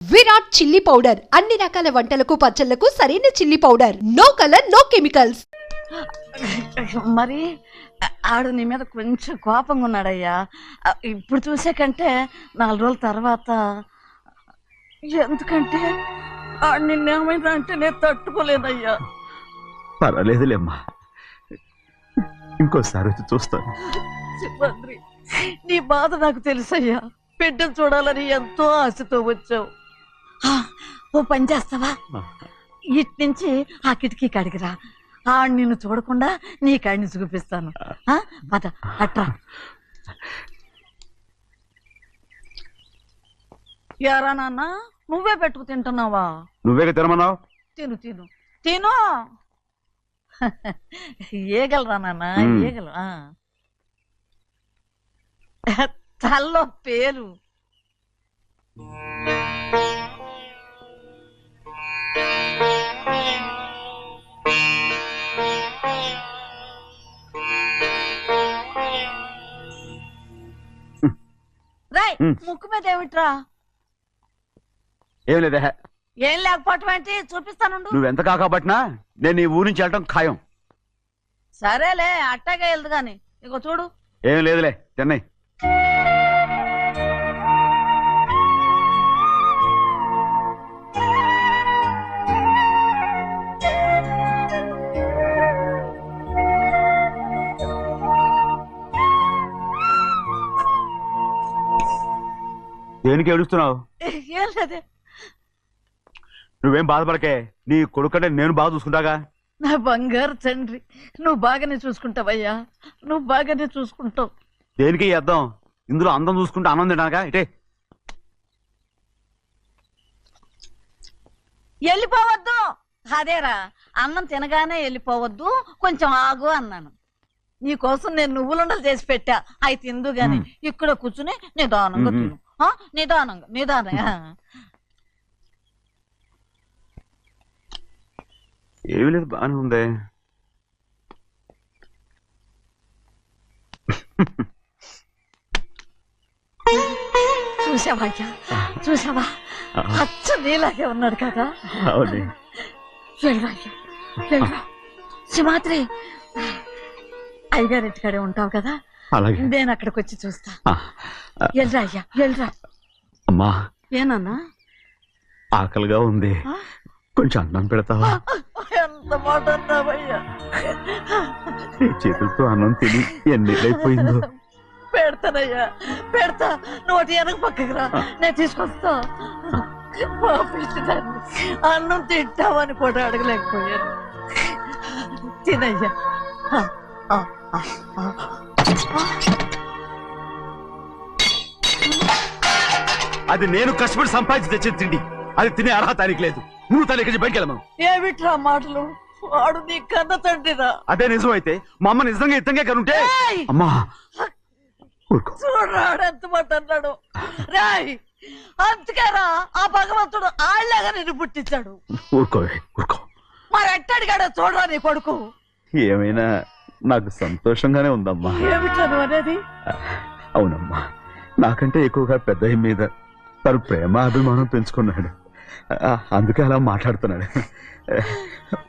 Virat chilli powder అన్ని రకాల వంటలకు పచ్చళ్లకు సరైన chilli powder. No colour no chemicals. మరి ఆడు నీ మీద కొంచెం కోపంగా ఉన్నాడయ్యా. ఇప్పుడు చూసే కంటే 4 రోజుల తర్వాత. ఎందుకంటే నిన్నేమైనా అంటే నేను తట్టుకోలేనయ్యా. పర్వాలేదులేమ్మా, ఇంకోసారి వచ్చి చూస్తాను. సింహాద్రి, నీ బాధ నాకు తెలుసయ్యా. బిడ్డను చూడాలని ఎంతో ఆశతో వచ్చావు. ఓ పని చేస్తావా, ఇటు నుంచి ఆ కిటికీ కాడికి రా. నిన్ను చూడకుండా నీ కాడిని చూపిస్తాను. పద అట్రా. యారా నాన్న, నువ్వే పెట్టుకు తింటున్నావా? నువ్వే తినమన్నావు. తిను తిను తిను. ఏగలరా నాన్న, ఏగలు. తల్లో పేరు. రాయ్, ముక్కు మీద ఏమిట్రా? ఏం లేదే. ఏం లేకపోవటం ఏంటి, చూపిస్తాను. నువ్వెంత కాకపట్టినా నేను ఈ ఊరి నుంచి వెళ్ళటం ఖాయం. సరేలే, అట్టాగే వెళ్దు గాని. ఇగో చూడు. ఏం లేదులే, చెన్నై. దేనికి ఏడుస్తున్నావు? ఏం లేదే. నువ్వేం బాధపడకే, నీ కొడుకంటే నేను బాగా చూసుకుంటాగా. నా బంగారు తండ్రి, నువ్వు బాగానే చూసుకుంటావయ్యా, నువ్వు బాగానే చూసుకుంటావు. దేనికి అర్థం? ఇందులో అందం చూసుకుంటే ఆనందం తినాగా. ఇటే వెళ్ళిపోవద్దు. అదేరా, అన్నం తినగానే వెళ్ళిపోవద్దు, కొంచెం ఆగు అన్నాను. నీకోసం నేను నువ్వులుండలు చేసి పెట్టా, అవి తిందు గాని. ఇక్కడ కూర్చుని నిదానంగా తిను. నిదానంగా నిదానంగా. ఏమీ లేదు, బాగానే ఉంది. చూసావా అయ్యా, చూసావా? అచ్చ నీలాగే ఉన్నాడు కదా. సింహాద్రి, అయ్యగారింటికాడే ఉంటావు కదా, నేను అక్కడికి వచ్చి చూస్తా. వెళ్ళరా అయ్యా, వెళ్ళరా. అమ్మా, ఏనన్నా? ఆకలిగా ఉంది, కొంచెం అన్నం పెడతావా? ఎంత మాట అన్నావయ్యా. నీ చేతులతో అన్నం తిని ఎన్నికైపోయిందో. పెడతానయ్యా, పెడతా. నోటి వెనక పక్కకి రా, నేను తీసుకొస్తా. అన్నం తింటావని కూడా అడగలేకపోయాను. తినయ్యా. అది నేను కష్టపడి సంపాదించి తెచ్చి తిండి, అది తినే అర్హత ఆయనకి లేదు. నువ్వు తన ఇక్కడి బయటికి వెళ్ళమను. ఏమిట్రా మాటలు? వాడు నీ కన్న తండ్రిరా. అదే నిజం అయితే మా అమ్మ నిజంగా ఇద్దంగా కనుంటే. అమ్మా చూడరాడు ఎంత మాట అన్నాడు. రాయ్, అందుకేరా ఆ భగవంతుడు ఆళ్ళగా నిన్ను పుట్టించాడు. ఊరుకోవే, ఊరుకో. మరి ఎట్టడిగాడో చూడరా నీ కొడుకు. ఏమైనా నాకు సంతోషంగానే ఉందమ్మా. ఏమిట్లా అనేది? అవునమ్మా, నాకంటే ఎక్కువగా పెద్ద మీద తను ప్రేమ అభిమానం పెంచుకున్నాడు, అందుకే అలా మాట్లాడుతున్నాడు.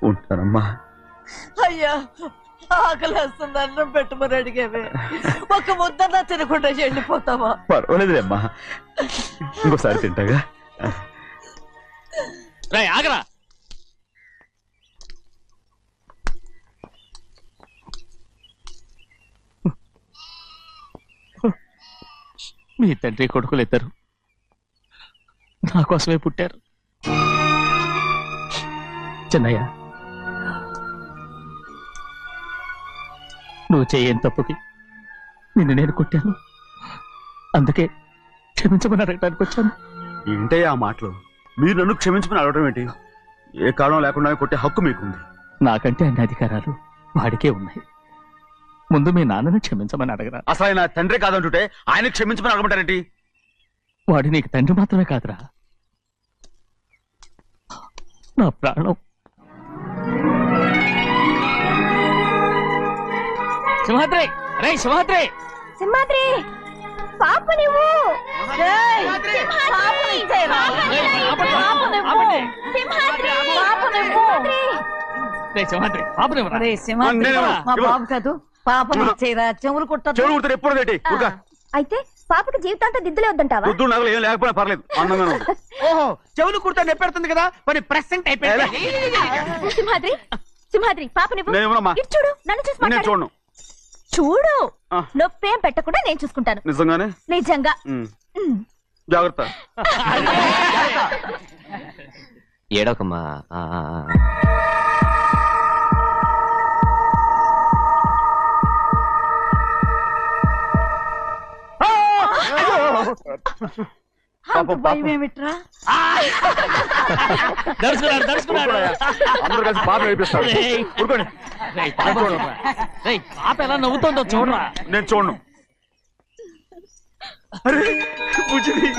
ఉంటానమ్మా. అయ్యా, ఆకలేస్తుంది, అన్నం పెట్టమని అడిగేవే. ఒక ముద్దన్నా తినకుండా వెళ్ళిపోతావా? పర్వాలేదులేమ్మా, ఇంకోసారి తింటాగా. ఆగరా. మీ తండ్రి కొడుకులు ఇద్దరు నా కోసమే పుట్టారు. చిన్నయ్య, నువ్వు చేయని తప్పుకి నిన్ను నేను కొట్టాను, అందుకే క్షమించమని అడగడానికి వచ్చాను. ఏంటే ఆ మాటలు? మీరు నన్ను క్షమించమని అడగడం ఏంటి? ఏ కారణం లేకుండా కొట్టే హక్కు మీకుంది. నాకంటే అన్ని అధికారాలు వాడికే ఉన్నాయి. ముందు మీ నాన్నని క్షమించమని అడగరా. అసలు ఆయన తండ్రి కాదంటుంటే ఆయన క్షమించమని అడగమంటారేంటి? వాడు నీకు తండ్రి మాత్రమే కాదురా, నా ప్రాణం. సింహాద్రి రే సింహాద్రి సింహాద్రి పాప నువ్వు ఏయ్, పాపని ఇచ్చేయరా? పాపనివ్వు. రే సింహాద్రి పాపని ఒరే సింహాద్రి, నేను మా ఇవ్వ. బాబు కాదు, పాపని ఇచ్చేయరా, చెవులు కుట్టదు. చెవులు కుడితే ఎప్పుడు రేటి అయితే పాపకి జీవితాంతం దిద్దులే వద్దంటావా? పొద్దున్న నగలు ఏం లేకపోయినా పర్లేదు అందంగా ఉంది. ఓహో చెవులు కుర్తా నెప్పెడుతుంది కదా మరి ప్రెసెంట్ అయిపోయింది. సింహాద్రి సింహాద్రి పాప నువ్వు నేనేమోనమ్మా ఇటు చూడు, నన్ను చూసి నేను మాట్లాడు. చూడను. చూడు ఆ. నొప్పేం పెట్టకుండా నేను చూసుకుంటాను. నిజంగానే నిజంగా ఉమ్. జాగ్రత్త. ఏడవకమ్మా. అంత భయం ఏమిట్రా? దడుచుకున్నాడు అందరూ కలిసి పాప వేపిస్తారు. రేయ్. ఊరుకోండి. పాప ఎలా నవ్వుతుందో చూడరా. నేను చూడను. అరే బుజ్జిది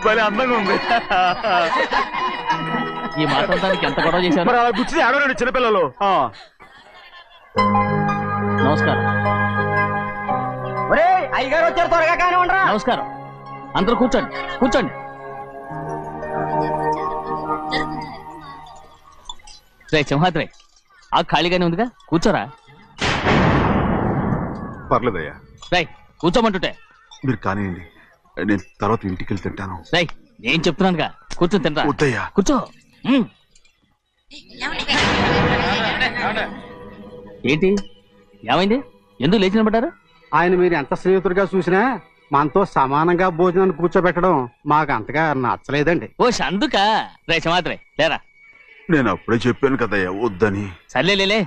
భలే అందంగా ఉంది. ఈ మాట్లాడడానికి ఎంత గొడవ చేశారు. మరి అలా బుచ్చిది ఆడవారండి చిన్నపిల్లలు. నమస్కారం అయ్యగారు వచ్చారు త్వరగా కానీ ఉండరా. నమస్కారం. అందరూ కూర్చోండి కూర్చోండి. రే సింహాద్రి ఆ ఖాళీగానే ఉందిగా కూర్చోరా. పర్లేదయ్యా, రై కూర్చోమంటుంటే. మీరు కానివ్వండి, నేను తర్వాత ఇంటికి వెళ్ళి తింటాను. రై నేను చెప్తున్నానుగా కూర్చొని తింటా. వద్దయ్యా. కూర్చో. ఏంటి ఏమైంది? ఎందుకు లేచి నిలబడ్డారు? ఆయన మీరు ఎంత స్నేహితుడిగా చూసినా మనతో సమానంగా భోజనాన్ని కూర్చోబెట్టడం మాకు అంతగా నచ్చలేదండి. ఓ అందుకా. రే సింహాద్రి లేరా. నేను అప్పుడే చెప్పాను కదయ్యా వద్దని. సర్లేలే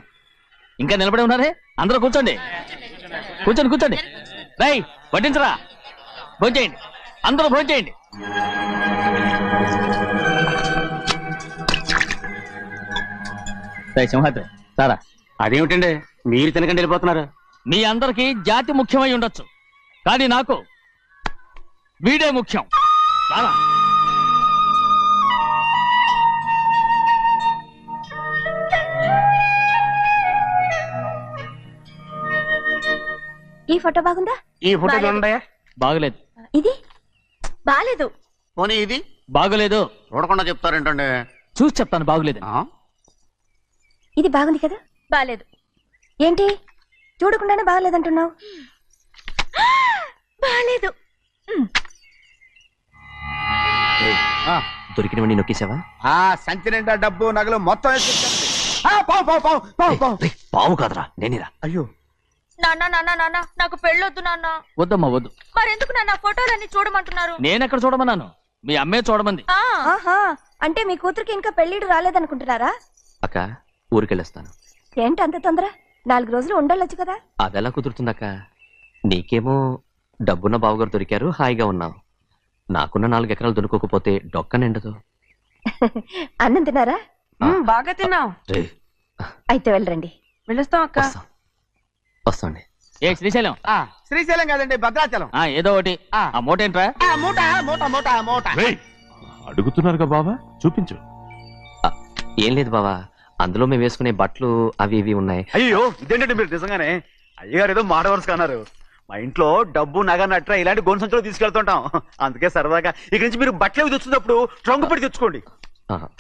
ఇంకా నిలబడి ఉన్నారే. అందరూ కూర్చోండి కూర్చోండి కూర్చోండి. రై వడ్డించరా. భోంచేయండి అందరూ భోంచేయండి. రై సింహాద్రి సారా. అదేమిటండి మీరు తినకండి వెళ్ళిపోతున్నారు? మీ అందరికీ జాతి ముఖ్యమై ఉండొచ్చు, కానీ నాకు వీడే ముఖ్యం. సారా. ఈ ఫోటో బాగుందా? ఈ ఫోటో చూడండి. బాగలేదు. ఇది బాలేదు. పోనీ ఇది బాగలేదు. చూడకుండా చెప్తారేంటండి? చూసి చెప్తాను బాగలేదు. ఇది బాగుంది కదా? బాలేదు. ఏంటి చూడకుండానే బాగలేదంటున్నావు? బాలేదు. దొరికినవన్నీ నొక్కేసావా? సంచి నిండా డబ్బు నగలు మొత్తం వేసుకొచ్చానండి. పావు పావు పావు పావు పావు. రేయ్, పావు కాదురా నేనేరా. అయ్యో నాన్న నాన్న నాన్న నాకు పెళ్ళొద్దు నాన్న. వద్దమ్మా వద్దు. మరెందుకు నాన్న ఫోటోలన్నీ చూడమంటున్నారు? నేనెక్కడ చూడమన్నాను? మీ అమ్మే చూడమంది. ఆహా, అంటే మీ కూతురికి ఇంకా పెళ్ళిడు రాలేదనుకుంటున్నారా? అక్క ఊరికెళ్ళొస్తాను. ఏంటి అంత తొందర? 4 రోజులు ఉండొచ్చు కదా. అదెలా కుదురుతుందక్క? నీకేమో డబ్బున్న బావగారు దొరికారు, హాయిగా ఉన్నావు. నాకున్న 4 ఎకరాలు దొరకకపోతే డొక్క నిండదు. అన్నం తిన్నారా? బాగా తిన్నావు. రేయ్, అయితే వెళ్ళరండి. వెళ్ళొస్తాం అక్క. వస్తాండి. ఏ శ్రీశైలం శ్రీశైలం కాదండి భద్రాచలం. ఏదో ఒకటి. ఆ మూట ఏంట్రా? మూట మూట మూట మూట. అడుగుతున్నారుగా బాబా, చూపించు. ఏం లేదు బావా, అందులో మేము వేసుకునే బట్టలు అవి ఇవి ఉన్నాయి. అయ్యో ఇదేంటంటే మీరు నిజంగానే అయ్యగారు ఏదో మాట వరుస అన్నారు. మా ఇంట్లో డబ్బు నగ నట్ర ఇలాంటి గొంతు సంచులు తీసుకెళ్తుంటాం. అందుకే సరదాగా ఇక్కడి నుంచి మీరు బట్టలు అవి తెచ్చుకున్నప్పుడు ట్రంకు పెట్టి తెచ్చుకోండి.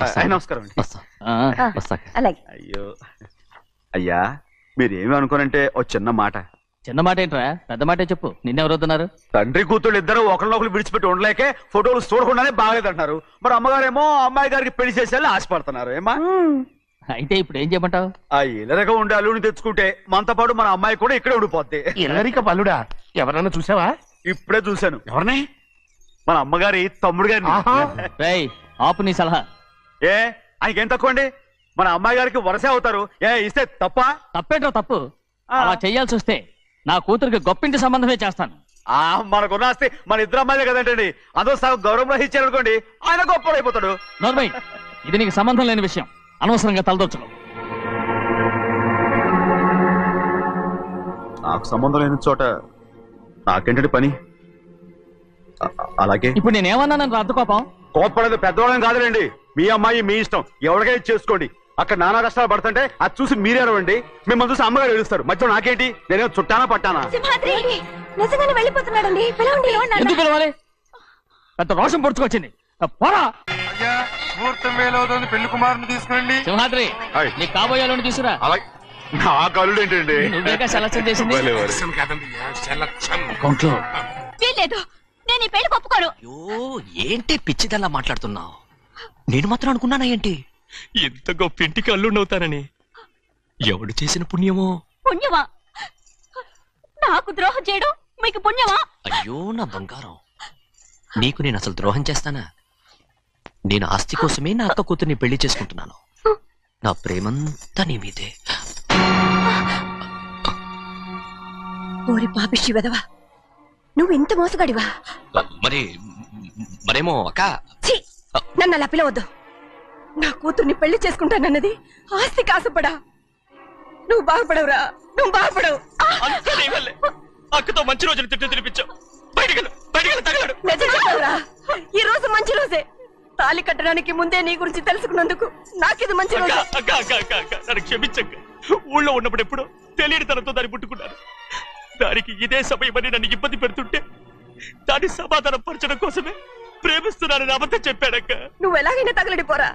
వస్తాను. నమస్కారం అండి. వస్తా వస్తాక. అలాగే. అయ్యో అయ్యా, మీరేమి అనుకోనంటే ఓ చిన్న మాట. చిన్న మాట ఏంట్రా? పెద్ద మాటే చెప్పు. నిన్నెవరు వద్దన్నారు? తండ్రి కూతుళ్ళు ఇద్దరు ఒకరినొకరు విడిచిపెట్టి ఉండలేకే ఫోటోలు చూడకుండానే బాగలేదంటున్నారు. మరి అమ్మగారేమో అమ్మాయి గారికి పెళ్లి చేసేయాలని ఆశపడుతున్నారు. ఏమా అయితే ఇప్పుడు ఏం చేయమంటావు? ఆ ఇలరగా ఉండే అల్లుని తెచ్చుకుంటే మనతో పాటు మన అమ్మాయి కూడా ఇక్కడే ఉండిపోద్ది. ఇల్లరిక పల్లుడా ఎవరన్నా చూసావా? ఇప్పుడే చూశాను. ఎవరిని? మన అమ్మగారి తమ్ముడు గారిని. రేయ్ ఆపు నీ సలహా. ఏ ఆయనకేం తక్కువ అండి? మన అమ్మాయి గారికి వరసే అవుతారు. ఏ ఇస్తే తప్ప? తప్పేంట్రా తప్పు? అలా చెయ్యాల్సి వస్తే నా కూతురికి గొప్పింటి సంబంధమే చేస్తాను. మనకున్న ఆస్తి మన ఇద్దరు అమ్మాయిలే కదంటండి. అదో సగం గౌరవం ఇచ్చారు అనుకోండి, ఆయన గొప్పడు అయిపోతాడు. నోర్మై, ఇది నీకు సంబంధం లేని విషయం. అనవసరంగా తలదొచ్చుకో. నాకు సంబంధం లేని చోట నాకేంటండి పని? అలాగే ఇప్పుడు నేనేమన్నానని రద్దు కోపం? కోప్పడేది పెద్దవాళ్ళని కాదులేండి. మీ అమ్మాయి మీ ఇష్టం, ఎవరికైనా చేసుకోండి. అక్కడ నానా కష్టాలు పడుతుంటే అది చూసి మీరే అరవండి, మిమ్మల్ని చూసి అమ్మగారు ఏడుస్తారు. మధ్యలో నాకేంటి? నేనేమో చుట్టానా పట్టానా? సింహాద్రి నిజంగానే వెళ్ళిపోతున్నాడండి. పిలవండి. ఎందుకు పిలవాలి? అంత రోషం పొడుచుకొచ్చింది. పోరా ముహూర్తం వేలవుతుంది, పెళ్లి కుమారుని తీసుకురండి. సింహాద్రి, హాయ్. నీ కాబోయాలని తీసుకురా. అలాగే నా కళ్ళు ఏంటండి? నువ్వేగా సెలక్షన్ చేసింది. అకౌంట్లో వీల్లేదు, నేను ఈ పెళ్లి ఒప్పుకోను. అయ్యో ఏంటి పిచ్చిదల్లా మాట్లాడుతున్నావు? నేను మాత్రం అనుకున్నానా ఏంటి ఇంత గొప్ప ఇంటికి అల్లుండవుతానని? ఎవడు చేసిన పుణ్యమో? పుణ్యమా? నాకు ద్రోహం చేయడం మీకు పుణ్యమా? అయ్యో నా బంగారం, నీకు నేను అసలు ద్రోహం చేస్తానా? నేను ఆస్తి కోసమే నా అక్క కూతుర్ని పెళ్లి చేసుకుంటున్నాను. నా ప్రేమంతా నీ మీదే. ఓరి పాపిష్టి వెదవా, నువ్వు ఇంత మోసగాడివా? మరేమో అక్క. ఛీ, నన్ను అలా పిలవద్దు. నా కూతుర్ని పెళ్లి చేసుకుంటానన్నది ఆస్తి కాసపడా. నువ్వు బాగుపడవురా, నువ్వు బాగుపడవు. అక్కతో మంచి రోజులు తిట్టు తినిపించావు. బయటికి తగలడు. నిజం చెప్పవురా, ఈ రోజు మంచి రోజే. తాళి కట్టడానికి ముందే నీ గురించి తెలుసుకున్నందుకు నాకిది మంచి రోజు. నన్ను క్షమించక్క. ఊళ్ళో ఉన్నప్పుడు ఎప్పుడు తెలియని తనతో దాన్ని పుట్టుకున్నాను. దానికి ఇదే సమయమని నన్ను ఇబ్బంది పెడుతుంటే దాన్ని సమాధానం పరచడం కోసమే ప్రేమిస్తున్నానని అబద్ధం చెప్పాడక్క. నువ్వు ఎలాగైనా తగలడిపోరా,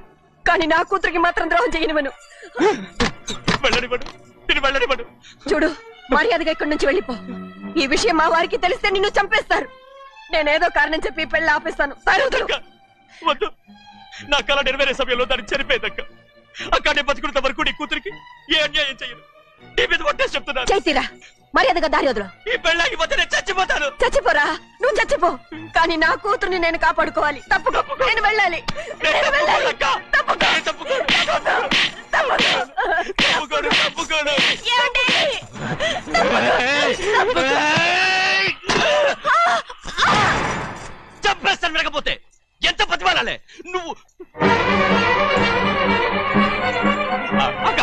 కానీ నా కూతురికి మాత్రం ద్రోహం చేయనివను. వెళ్ళనివ్వడు, నేను వెళ్ళనివ్వడు. చూడు, మర్యాదగా ఇక్కడి నుంచి వెళ్ళిపో. ఈ విషయం మా వారికి తెలిస్తే నిన్ను చంపేస్తారు. నేనేదో కారణం చెప్పి పెళ్లి ఆపేస్తాను. అక్క, వద్దు. నా కళ నెరవేరే సమయంలో దాన్ని చనిపోయేదక్క. అక్కడే బతుకున్నంత వరకు నీ కూతురికి ఏ అన్యాయం చేయను. నీ మీద ఒట్టేసి చెప్తున్నాను. చైతీరా, మర్యాదగా దారి వదులు. ఈ పెళ్ళాగిపోతే నేను చచ్చిపోతాను. చచ్చిపోరా, నువ్వు చచ్చిపో. కానీ నా కూతుర్ని నేను కాపాడుకోవాలి. తప్పుకో, నేను వెళ్ళాలి. నేను వెళ్ళాలి. తప్పుకో. తప్పుకోను. ఏమండి? చంపేస్తాను. వినకపోతే ఎంత బతిమాలాలే నువ్వు? అక్క,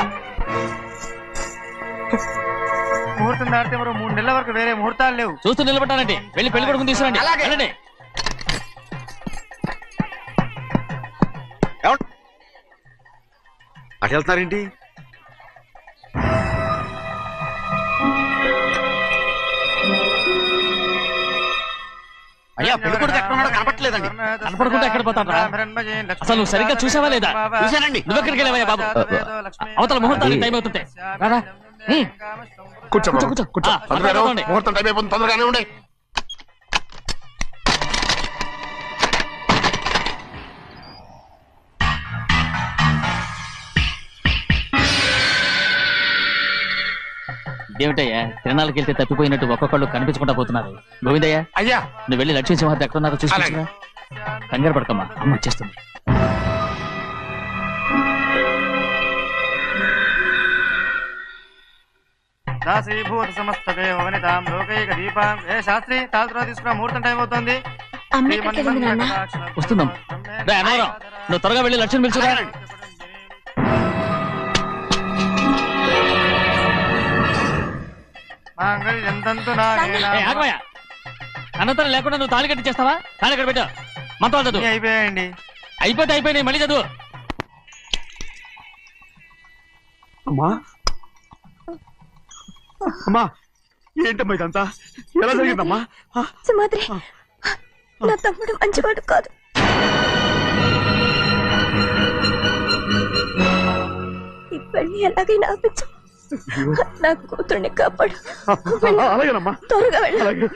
ముహూర్తం దాటితే మరో 3 నెలల వరకు వేరే ముహూర్తాలు లేవు. చూస్తూ నిలబడ్డానండి. వెళ్ళి పెళ్లి కొడుకుని తీసుకురండి. వెళ్ళండి. అటు వెళ్తున్నారేంటి? అయ్యా పెళ్లి కొడుకు ఎక్కడ ఉన్నాడో కనపట్లేదండి. కనపడకుండా ఎక్కడ పోతాడ్రా? అసలు నువ్వు సరిగ్గా చూసావా లేదా? చూశానండి. నువ్వెక్కడికి వెళ్ళావయ్యా బాబు? అవతల ముహూర్తానికి టైం అవుతుంటే రారా. కూర్చో కూర్చో. ముహూర్తం టైం అయిపోతుంది, తొందరగానే ఉండే. ఇదేమిటయ్యా, తిరణాలకు వెళ్తే తప్పిపోయినట్టు ఒక్కొక్కళ్ళు కనిపించకుండా పోతున్నారు. గోవిందయ్య, అయ్యా నువ్వు వెళ్ళి లక్ష్మీ సింహాద్రి ఎక్కడ ఉన్నారో చూసుకున్నా. కంగారు పడకమ్మా, అమ్మ వచ్చేస్తుంది. దాసీభూత సమస్త దేవనితాం లోకైక దీపాం. ఏ శాస్త్రి, తాళ తీసుకురా, ముహూర్తం టైం అవుతుంది. వస్తుందమ్మ. రే అన్నవరం, నువ్వు త్వరగా వెళ్ళి లక్ష్మి పిలుచురా. అన్నతరం లేకుండా నువ్వు తాళి కట్టి చేస్తావా? తాళి ఇక్కడ పెట్టా. మంత్రాలు చదువు. అయిపోయాయండి. అయిపోయినాయి, మళ్ళీ చదువు. అమ్మా అమ్మా, ఏంటమ్మా ఇదంతా? ఎలా జరిగిందమ్మా? సుమాద్రి, నా తమ్ముడు మంచివాడు కాదు. ఈ పెళ్లి ఎలాగైనా ఆపించు. నా కూతుర్ని కాపాడు. అలాగేనమ్మా, త్వరగా వెళ్ళ. అలాగే.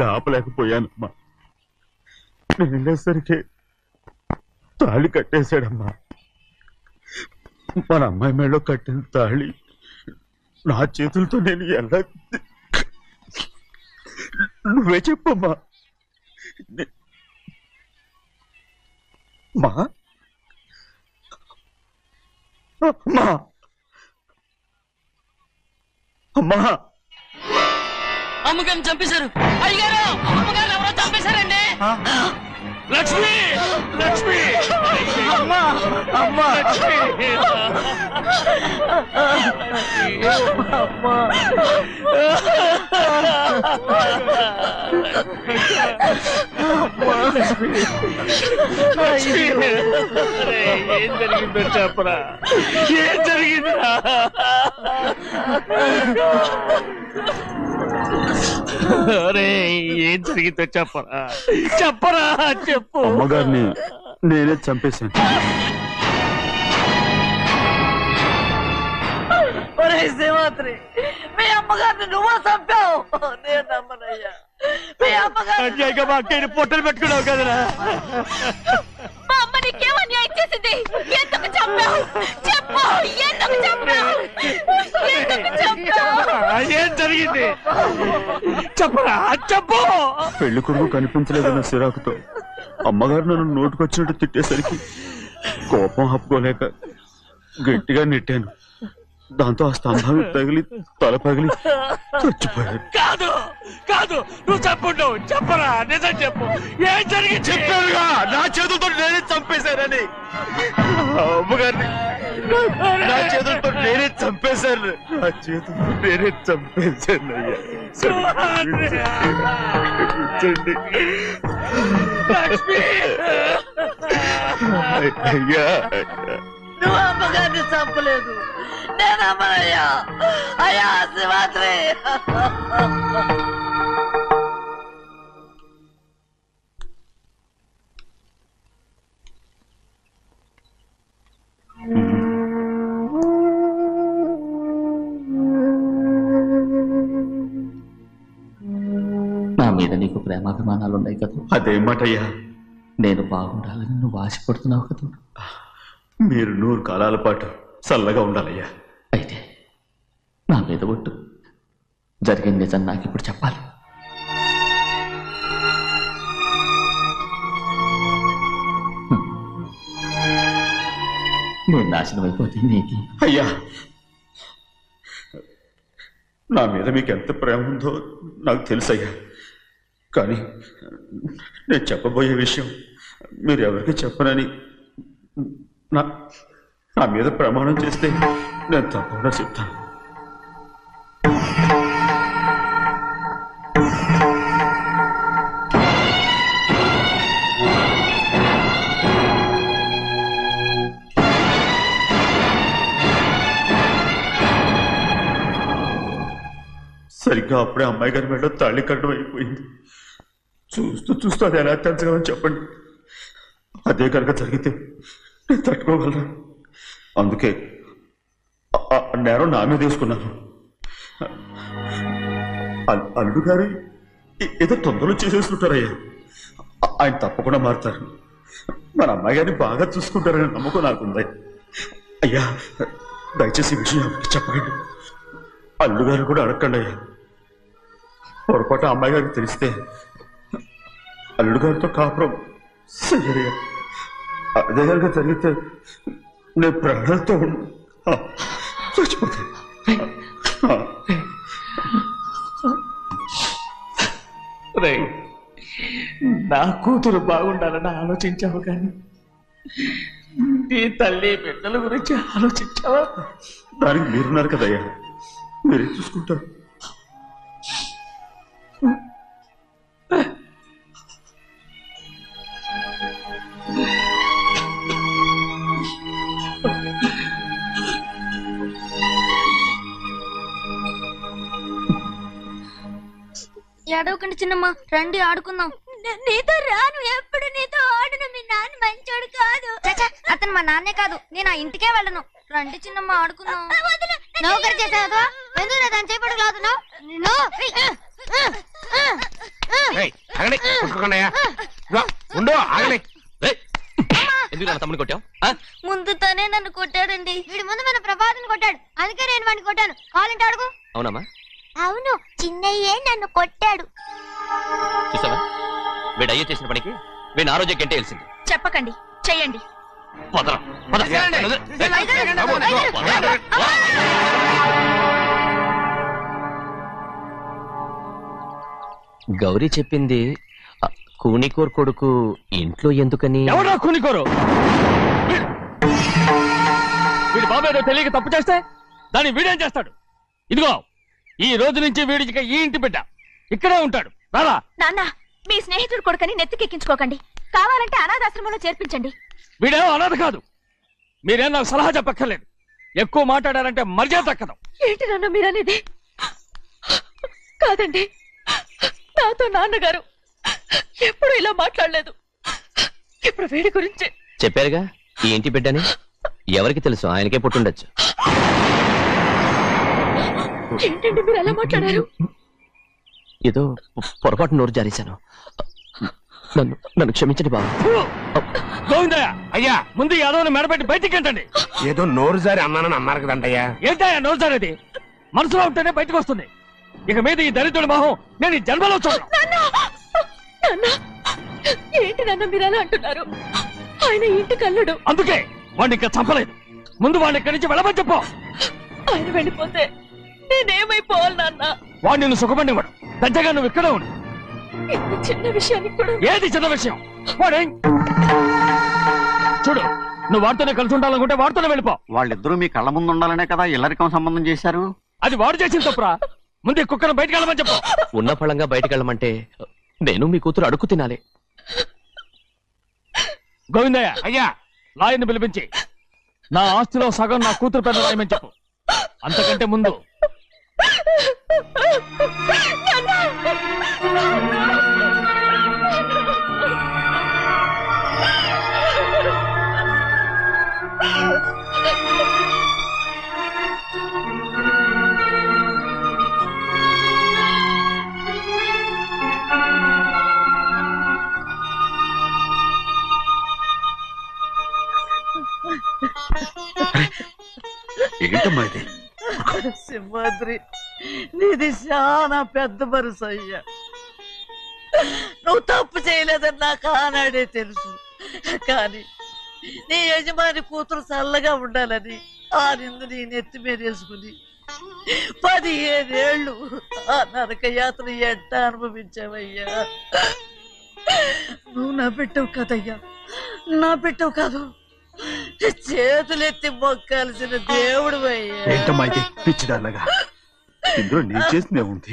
పెళ్ళి ఆపలేకపోయానమ్మా. నేను వెళ్ళేసరికి తాళి కట్టేశాడమ్మా. మన అమ్మాయి మేడలో కట్టిన తాళి నా చేతులతో నేను ఎలా నువ్వే చెప్పమ్మా. మా అమ్మా అమ్మా అమ్మగారిని చంపేశారు అయ్యారు. అమ్మగారు ఎవరో చంపేశారండి. లక్ష్మి లక్ష్మి అమ్మా అమ్మా ఏం జరిగిందో చెప్పరా? ఏం జరిగిందిరా? అరే ఏం జరిగిందో చెప్పరా? చెప్పరా చెప్పు. అమ్మగారిని నేనే చంపేశాను. ఒరే సింహాద్రి, మీ అమ్మగారిని నువ్వు చంపావు. నేను నమ్మనయ్యా. మీ అమ్మగారు అన్యాయంగా మా అక్కని పొట్టలు పెట్టుకున్నావు కదరా. మా అమ్మ నీకేం అన్యాయం చేసింది? ఎందుకు చంపావు? చెప్పు, ఎందుకు చంపావు? ఎందుకు చంపావు? ఏం జరిగింది చెప్పరా? చెప్పు. పెళ్లి కొడుకు కనిపించలేదన్న సిరాకుతో అమ్మగారు నన్ను నోటుకొచ్చినట్టు తిట్టేసరికి కోపం ఆపుకోలేక గట్టిగా నెట్టాను. దాంతో ఆ స్తంభానికి తగిలి తల పగిలి చచ్చిపోయాడు. కాదు కాదు, నువ్వు చెప్పుండవు. చెప్పరా, నిజం చెప్పు. ఏం జరిగింది? చెప్పానుగా, నా చేతులతో నేనే చంపేశానని. అమ్మగారిని నా చేతులతో నేనే చంపేశాను. నా చేతులతో నేనే చంపేశాను. అయ్యా నువ్వు అమ్మగారిని చంపలేదు. నేను అమ్మనయ్యా. అయ్యా సింహాద్రి. నా మీద నీకు ప్రేమాభిమానాలు ఉన్నాయి కదా. అదేమాటయ్యా? నేను బాగుండాలని నువ్వు ఆశపడుతున్నావు కదా. మీరు 100 కాలాల పాటు చల్లగా ఉండాలయ్యా. అయితే నా మీద ఒట్టు. జరిగిన నిజం నాకు ఇప్పుడు చెప్పాలి. నేను నాశనం అయిపోతే నీకు. అయ్యా, నా మీద మీకు ఎంత ప్రేమ ఉందో నాకు తెలుసయ్యా. కానీ నేను చెప్పబోయే విషయం మీరు ఎవరికి చెప్పనని నా మీద ప్రమాణం చేస్తే నేను తప్పకుండా చెప్తాను. సరిగ్గా అప్పుడే అమ్మాయి గారి మెడలో తాళి కట్టడం అయిపోయింది. చూస్తూ చూస్తూ అది ఎలా తెంచగలని చెప్పండి. అదే కనుక జరిగితే నేను తట్టుకోగలరా? అందుకే నేరం నా మీద తీసుకున్నాను. అల్లుడు గారు ఏదో తొందరలో చేసేస్తుంటారయ్యా. ఆయన తప్పకుండా మారుతారు. మన అమ్మాయి గారిని బాగా చూసుకుంటారనే నమ్మకం నాకుంది. అయ్యా, దయచేసి ఈ విషయం ఎవరికి చెప్పండి. అల్లుడు గారు కూడా అడగండి అయ్యా. పొరపాటు అమ్మాయి గారికి తెలిస్తే అల్లుడు గారితో కాపురం సయ్యయ్యా. అదే కనుక జరిగితే నేను ప్రాణాలతో చచ్చిపోతాను. నా కూతురు బాగుండాలని ఆలోచించావు కానీ నీ తల్లి బిడ్డల గురించి ఆలోచించావా? దానికి మీరున్నారు కదయ్యా, మీరే చూసుకుంటారు. ఏడవకండి చిన్నమ్మ, రండి ఆడుకుందాం. నీతో రాను, ఎప్పుడు నీతో ఆడను. మీ నాన్న మంచోడు కాదు. అతను మా నాన్నే కాదు, నేను ఆ ఇంటికే వెళ్ళను. రండి చిన్నమ్మ ఆడుకుందాం. నౌకరి చేసావు ఎందుకు దాని చేపడు కాదు. ఎందుకు నా తమ్ముని కొట్టావు? ముందు తనే నన్ను కొట్టాడండి. వీడి ముందు మన ప్రభాతం కొట్టాడు, అందుకే నేను వాడిని కొట్టాను. కావాలంటే అడుగు. అవునమ్మా, అవును, చిన్నయ్యే నన్ను కొట్టాడు. చూసావా వీడు అయ్యే చేసిన పనికి వీడిని ఆ రోజే గంటే తెలిసింది. చెప్పకండి, చెయ్యండి. గౌరీ చెప్పింది కూనికోర్ కొడుకు ఇంట్లో ఎందుకని. ఎవరా కూనికోరు? వీడి బాబు ఏదో తెలియక తప్పు చేస్తే దాన్ని వీడేం చేస్తాడు? ఇదిగో ఈ రోజు నుంచి వీడికి ఈ ఇంటి బిడ్డ ఇక్కడే ఉంటాడు. రారా. నాన్న, మీ స్నేహితుడు కొడుకని నెత్తికెక్కించుకోకండి. కావాలంటే అనాథాశ్రమంలో చేర్పించండి. వీడేమో అనాథ కాదు. మీరేం నాకు సలహా చెప్పక్కర్లేదు. ఎక్కువ మాట్లాడారంటే మర్యాద తక్కదు. ఏంటి నాన్న మీరనేది? కాదండి, నాతో నాన్నగారు ఎప్పుడు ఇలా మాట్లాడలేదు. ఇప్పుడు వీడి గురించి చెప్పారుగా ఈ ఇంటి బిడ్డని. ఎవరికి తెలుసు, ఆయనకే పుట్టుండొచ్చు. ఏంటండి మీరు ఎలా మాట్లాడారు? ఏదో పొరపాటు నోరు జారేశాను. నన్ను క్షమించండి బాబు. గోవిందయ్య, అయ్యా ముందు యాదవ్ని మెడపెట్టి బయటికి ఏంటండి? ఏదో నోరు జారి అన్నానని అన్నారు కదంటయ్యా. ఏంటయ్యా నోరు జారేది? మనసులో ఉంటేనే బయటకు వస్తుంది. ఇక మీద ఈ దరిద్రుడి మొహం నేను ఈ జన్మలో చూడను. ఏంటి నాన్న మీరు ఎలా అంటున్నారు? ఆయన ఇంటి కల్లుడు. అందుకే వాడిని ఇంకా చంపలేదు. ముందు వాడిని ఇక్కడి నుంచి వెళ్ళమని చెప్పు. ఆయన వెళ్ళిపోతే నేనేమైపోవాలి నాన్న? వాడు నిన్ను సుఖపడివాడు. దచ్చగా నువ్వు ఇక్కడే ఉండు. ఇంత చిన్న విషయానికి కూడా. ఏది చిన్న విషయం? వాడే చూడు, నువ్వు వాడితోనే కలిసి ఉండాలనుకుంటే వాడితోనే వెళ్ళిపో. వాళ్ళిద్దరూ మీ కళ్ళ ముందు ఉండాలనే కదా ఇల్లరికం సంబంధం చేశారు. అది వాడు చేసిన తప్పురా. ముందు కుక్కను బయటకు వెళ్ళమని చెప్పు. ఉన్న ఫలంగా బయటకు వెళ్ళమంటే నేను మీ కూతురు అడుగు తినాలి. గోవిందయ్య, అయ్యా లాయర్ని పిలిపించి నా ఆస్తిలో సగం నా కూతురు పెద్ద రాయమని చెప్పు. అంతకంటే ముందు ఏంటమ్మా ఇది? సింహాద్రి, నీది చాలా పెద్ద మనసు అయ్యా. నువ్వు తప్పు చేయలేదని నాకు ఆనాడే తెలుసు. కానీ నీ యజమాని కూతురు చల్లగా ఉండాలని ఆ నిందు నీ నెత్తి మీద వేసుకుని 15 ఏళ్ళు ఆ నరక యాత్ర ఎట్ట అనుభవించావయ్యా. నువ్వు నా పెట్టవు కదయ్యా, నా పెట్టవు కాదు, చేతులెత్తి మొక్కాల్సిన దేవుడు అయ్యా. ఏంటమ్మా ఇది పిచ్చిదాన్నగా? ఇందులో నేను చేసినే ఉంది.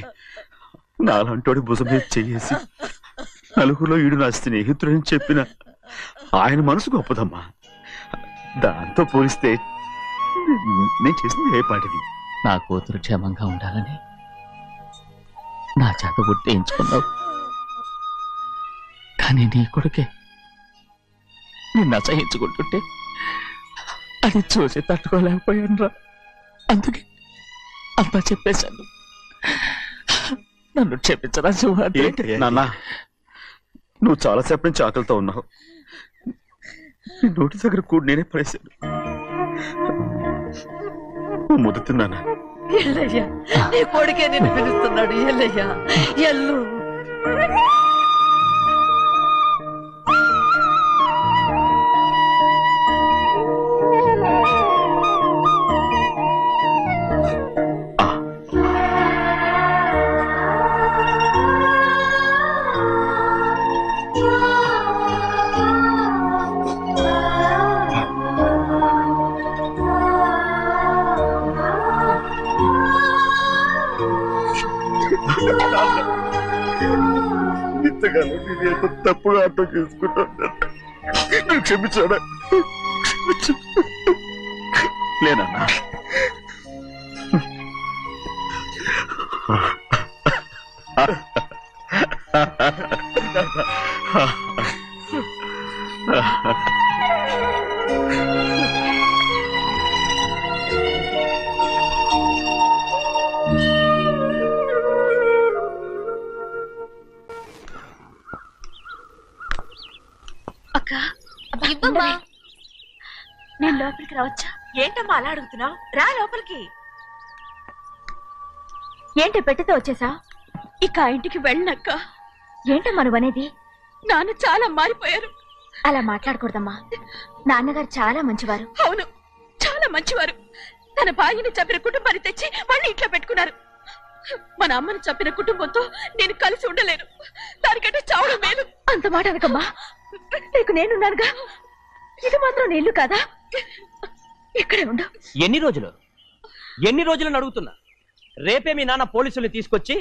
నాలంటోడి భుజం మీద చెయ్యేసి నలుగురిలో ఈడు నా స్నేహితుడని చెప్పిన ఆయన మనసు గొప్పదమ్మా. దాంతో పోలిస్తే నేను చేసింది ఏ పాటిది? నా కూతురు క్షేమంగా ఉండాలని నా చేత గుర్తించుకున్నావు. కానీ నీ కొడుకే నిన్ను అసహించుకుంటుంటే అది చూసి తట్టుకోలేకపోయాను రా. అందుకే అంతా చెప్పేశాను. నన్ను క్షమించరా సింహాద్రి. నాన్న, నువ్వు చాలాసేపు నుంచి ఆకలితో ఉన్నావు. నీ నోటి దగ్గర కూడా నేనే పడేశాను. ముద్దు తిన్నానా? ఎల్లయ్యా, నీ కొడుకే నిన్ను పిలుస్తున్నాడు. ఎల్లయ్యా, ఎల్లు. ఇంతకాలం నేను ఎంత తప్పుగా అర్థం చేసుకుంటాను. నువ్వు క్షమించాడా? లేనన్నా, నేను లోపలికి రావచ్చా? ఏంటమ్మా అలా అడుగుతున్నావు? రా లోపలికి. ఏంటి పెట్టితో వచ్చేసా? ఇక ఆ ఇంటికి వెళ్ళనక్క. ఏంటమ్మా నువ్వు అనేది? నాన్న చాలా మారిపోయారు. అలా మాట్లాడకూడదమ్మా. నాన్నగారు చాలా మంచివారు. అవును, చాలా మంచివారు. తన భార్యని చంపిన కుటుంబాన్ని తెచ్చి మళ్ళీ ఇంట్లో పెట్టుకున్నారు. మన అమ్మని చంపిన కుటుంబంతో నేను కలిసి ఉండలేను. దానికంటే చావడం మేలు. అంత మాట అనకమ్మా. నీకు నేనున్నానుగా. ఇది మాత్రం నీళ్లు కాదా? ఇక్కడే ఉండు. ఎన్ని రోజులను అడుగుతున్నా. రేపే మీ నాన్న పోలీసుల్ని తీసుకొచ్చి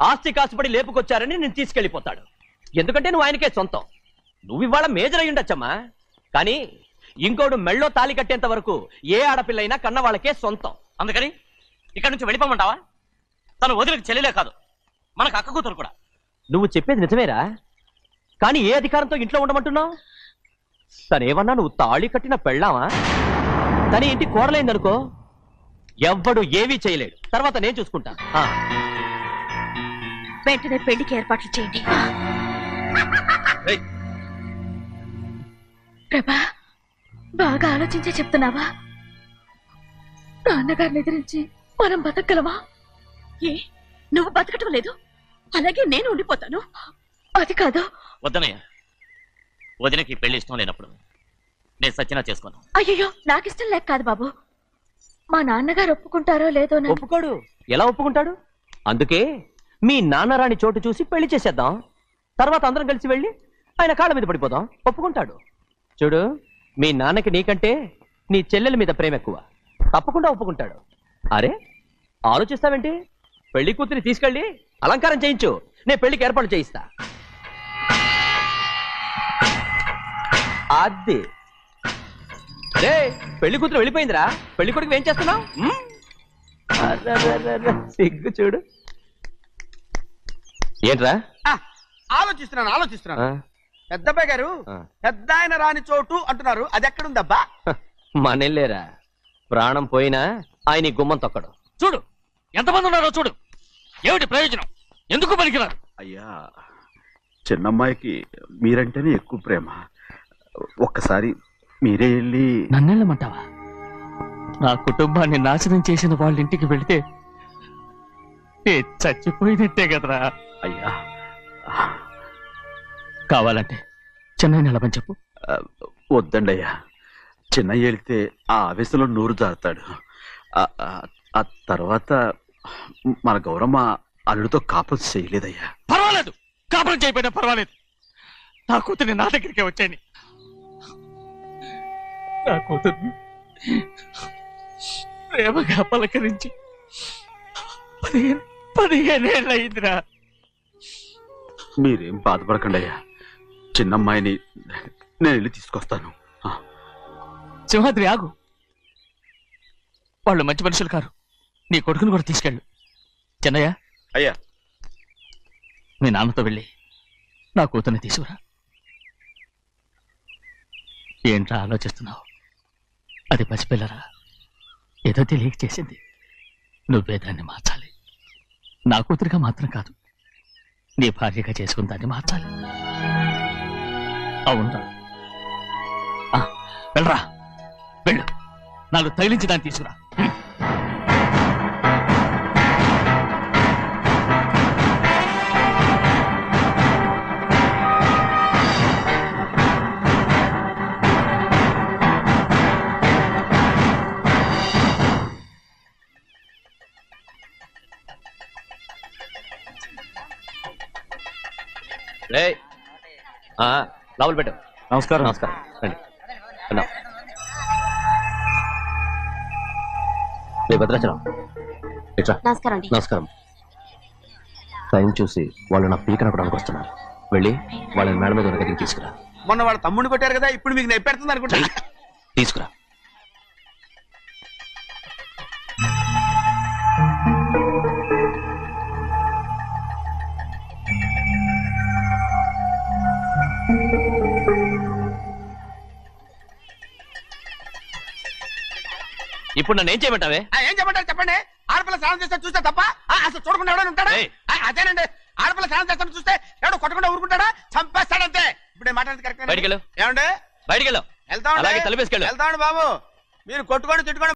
ఆస్తి కాసుపడి లేపుకొచ్చారని నేను తీసుకెళ్లిపోతాడు. ఎందుకంటే నువ్వు ఆయనకే సొంతం. నువ్వు ఇవాళ మేజర్ అయి ఉండొచ్చమ్మా, కానీ ఇంకోడు మెళ్ళో తాలి కట్టేంత వరకు ఏ ఆడపిల్లైనా కన్న వాళ్ళకే సొంతం. అందుకని ఇక్కడి నుంచి వెళ్ళిపోమంటావా? తను వదిలికి చెల్లెలే కాదు, మనకు అక్క కూతురు కూడా. నువ్వు చెప్పేది నిజమేరా, కానీ ఏ అధికారంతో ఇంట్లో ఉండమంటున్నావు? తనేమన్నా నువ్వు తాళి కట్టిన పెళ్ళావా? తన ఇంటి కోడలైందనుకో, ఎవ్వడు ఏవీ చేయలేడు. తర్వాత నేను చూసుకుంటా. వెంటనే పెళ్లికి ఏర్పాట్లు చేయండి. ప్రభా, బాగా ఆలోచించే చెప్తున్నావా? నాన్నగారిని ఎదిరించి మనం బతకగలవా? ఏ, నువ్వు బతకటం లేదు, అలాగే నేను ఉండిపోతాను. అది కాదు. వద్దనయ్య, వదినకి పెళ్లి ఇష్టం లేనప్పుడు నేను సచ్చినా చేసుకోను. అయ్యో, నాకిష్టం లేక కాదు బాబు. మా నాన్నగారు ఒప్పుకుంటారో లేదో. ఒప్పుకోడు. ఎలా ఒప్పుకుంటాడు? అందుకే మీ నాన్నరాని చోటు చూసి పెళ్లి చేసేద్దాం. తర్వాత అందరం కలిసి వెళ్ళి ఆయన కాళ్ళ మీద పడిపోదాం. ఒప్పుకుంటాడు. చూడు, మీ నాన్నకి నీకంటే నీ చెల్లెల మీద ప్రేమ ఎక్కువ. తప్పకుండా ఒప్పుకుంటాడు. అరే, ఆలోచిస్తావేంటి? పెళ్లి కూతురి తీసుకెళ్ళి అలంకారం చేయించు, నేను పెళ్లికి ఏర్పాటు చేయిస్తా. అది రే, పెళ్లి కూతురు వెళ్ళిపోయిందిరా. పెళ్లి కొడుకు ఏం చేస్తున్నావు? సిగ్గు చూడు. ఏంట్రా? ఆలోచిస్తున్నాను. పెద్దబ్బాయి గారు, పెద్ద ఆయన రాని చోటు అంటున్నారు, అది ఎక్కడుందబ్బా? మనెళ్ళేరా, ప్రాణం పోయినా ఆయన గుమ్మం తొక్కడు. చూడు ఎంతమంది ఉన్నారో చూడు. ఏమిటి ప్రయోజనం? ఎందుకు పనికిరారు? అయ్యా, చిన్నమ్మాయికి మీరంటేనే ఎక్కువ ప్రేమ. ఒక్కసారి మీరే వెళ్ళి. నన్నెళ్ళమంటావా? నా కుటుంబాన్ని నాశనం చేసిన వాళ్ళ ఇంటికి వెళితే చచ్చిపోయినట్టే కదరా. అయ్యా, కావాలంటే చెన్నై నిలబని చెప్పు. వద్దండి అయ్యా, చిన్నయ్య వెళితే ఆ ఆవేశంలో నూరు జారుతాడు. ఆ తర్వాత మన గౌరమ్మ అల్లుడితో కాపురం చేయలేదయ్యా. పర్వాలేదు, కాపురం చేయకపోయినా పర్వాలేదు. నా కూతుర్ని నా దగ్గరికే వచ్చాయని. నా కూతుర్ని ప్రేమగా పలకరించి 15 ఏళ్ళు అయిందిరా. మీరేం బాధపడకండి అయ్యా, చిన్నమ్మాయిని నేను వెళ్ళి తీసుకొస్తాను. సింహాద్రి ఆగు. వాళ్ళు మంచి మనుషులు కారు. నీ కొడుకుని కూడా తీసుకెళ్ళు. చెన్నయ్య, అయ్యా, మీ నాన్నతో వెళ్ళి నా కూతుర్ని తీసుకురా. ఏంట్రా ఆలోచిస్తున్నావు? అది పసిపిల్లరా, ఏదో తెలియక చేసింది. నువ్వే దాన్ని మార్చాలి. నా కూతురిగా మాత్రం కాదు, నీ భార్యగా చేసుకుని దాన్ని మార్చాలి. అవునరా? వెళ్ళరా, వెళ్ళు. నాలుగు తగిలించి దాన్ని తీసుకురా. లోపల పెట్టు. నమస్కారం. నమస్కారం. రండి. అన్నా, భద్రాచలం ఇట్రా. నమస్కారం. టైం చూసి వాళ్ళు నా పీక నప్పడానికి వస్తున్నారు. వెళ్ళి వాళ్ళని మేడ మీద ఉన్న గదికి తీసుకురా. మొన్న వాళ్ళ తమ్ముడిని కొట్టారు కదా, ఇప్పుడు మీకు నెప్పెడుతుంది అనుకుంటా. తీసుకురా. ఇప్పుడు నన్ను ఏం చేయమంటావే? ఏం చెప్పంటారు చెప్పండి. ఆడపిల్ల స్నానం చేస్తే చూస్తే తప్ప అసలు చూడకుండా ఎవడో ఉంటాడా? అదేనండి, ఆడపిల్ల స్నానం చేస్తాను చూస్తే ఎవడో కొట్టకుండా ఊరుకుంటాడా? చంపేస్తాడంతే. ఇప్పుడు మాట్లాడేది కరెక్ట్. బయటికెళ్ళు. ఏమండి? బయటికెళ్ళు. వెళ్తామండి అలాగే తలపేసుకెళ్ళు. వెళ్తామండి బాబు. మీరు కొట్టుకొని తిట్టుకొని